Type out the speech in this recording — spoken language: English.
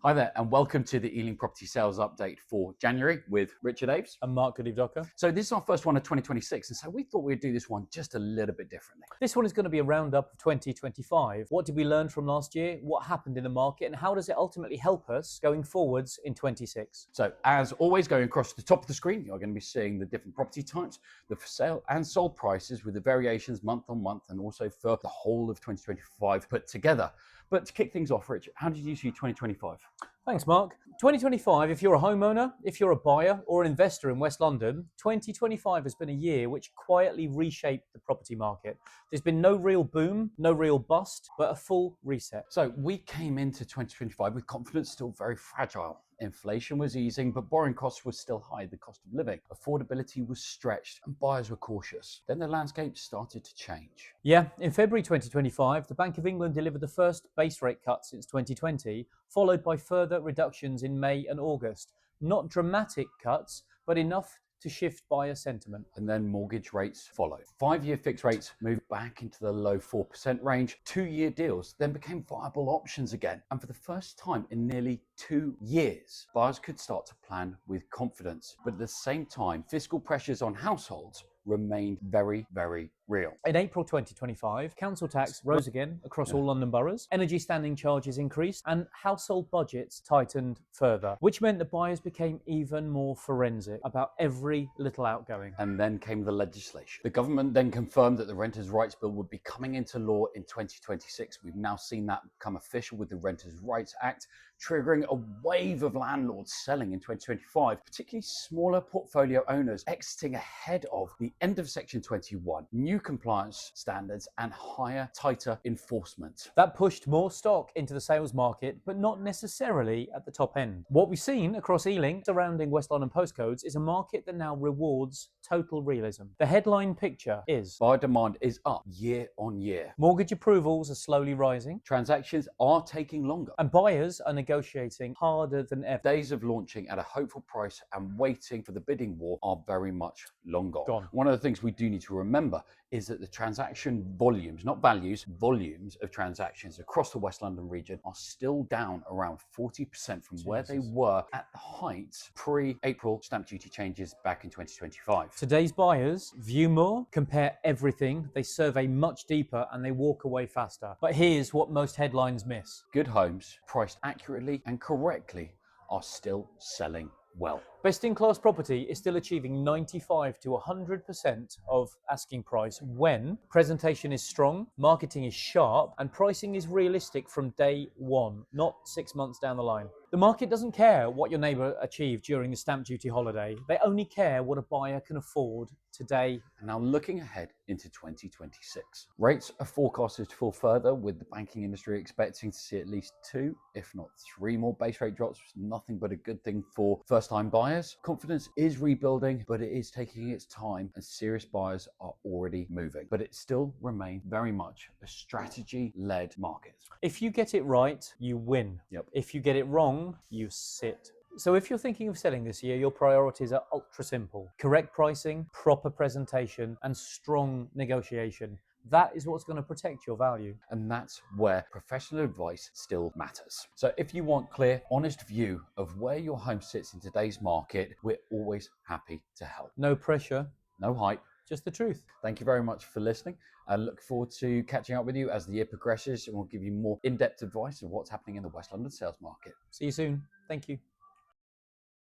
Hi there, and welcome to the Ealing Property Sales Update for January with Richard Aves. And Mark Goodeve-Docker. So this is our first one of 2026, and so we thought we'd do this one just a little bit differently. This one is going to be a roundup of 2025. What did we learn from last year? What happened in the market? And how does it ultimately help us going forwards in 26? So as always, going across the top of the screen, you're going to be seeing the different property types, the for sale and sold prices with the variations month on month, and also for the whole of 2025 put together. But to kick things off, Rich, how did you see 2025? Thanks, Mark. 2025, if you're a homeowner, if you're a buyer or an investor in West London, 2025 has been a year which quietly reshaped the property market. There's been no real boom, no real bust, but a full reset. So we came into 2025 with confidence still very fragile. Inflation was easing, but borrowing costs were still high, the cost of living. Affordability was stretched and buyers were cautious. Then the landscape started to change. Yeah, in February 2025, the Bank of England delivered the first base rate cut since 2020, followed by further reductions in May and August. Not dramatic cuts, but enough to shift buyer sentiment. And then mortgage rates followed. 5-year fixed rates moved back into the low 4% range. 2-year deals then became viable options again. And for the first time in nearly 2 years, buyers could start to plan with confidence. But at the same time, fiscal pressures on households remained very, very real. In April 2025, council tax rose again across all London boroughs, energy standing charges increased, and household budgets tightened further, which meant that buyers became even more forensic about every little outgoing. And then came the legislation. The government then confirmed that the Renters' Rights Bill would be coming into law in 2026. We've now seen that become official with the Renters' Rights Act, triggering a wave of landlords selling in 2025, particularly smaller portfolio owners exiting ahead of the end of Section 21, new compliance standards, and higher, tighter enforcement. That pushed more stock into the sales market, but not necessarily at the top end. What we've seen across Ealing, surrounding West London postcodes, is a market that now rewards total realism. The headline picture is buyer demand is up year on year. Mortgage approvals are slowly rising. Transactions are taking longer. And buyers are negotiating harder than ever. Days of launching at a hopeful price and waiting for the bidding war are very much long gone. One of the things we do need to remember is that the transaction volumes, not values, volumes of transactions across the West London region are still down around 40% from where they were at the height pre-April stamp duty changes back in 2025. Today's buyers view more, compare everything, they survey much deeper, and they walk away faster. But here's what most headlines miss. Good homes, priced accurately and correctly, are still selling well. Best-in-class property is still achieving 95 to 100% of asking price when presentation is strong, marketing is sharp, and pricing is realistic from day one, not 6 months down the line. The market doesn't care what your neighbour achieved during the stamp duty holiday. They only care what a buyer can afford today. And now looking ahead into 2026. Rates are forecasted to fall further, with the banking industry expecting to see at least 2, if not 3 more base rate drops. Nothing but a good thing for first-time buyers. Confidence is rebuilding, but it is taking its time, and serious buyers are already moving. But it still remains very much a strategy-led market. If you get it right, you win. If you get it wrong, you sit. So if you're thinking of selling this year, your priorities are ultra simple. Correct pricing, proper presentation, and strong negotiation. That is what's going to protect your value. And that's where professional advice still matters. So if you want clear, honest view of where your home sits in today's market, we're always happy to help. No pressure. No hype. Just the truth. Thank you very much for listening. I look forward to catching up with you as the year progresses, and we'll give you more in-depth advice of what's happening in the West London sales market. See you soon. Thank you.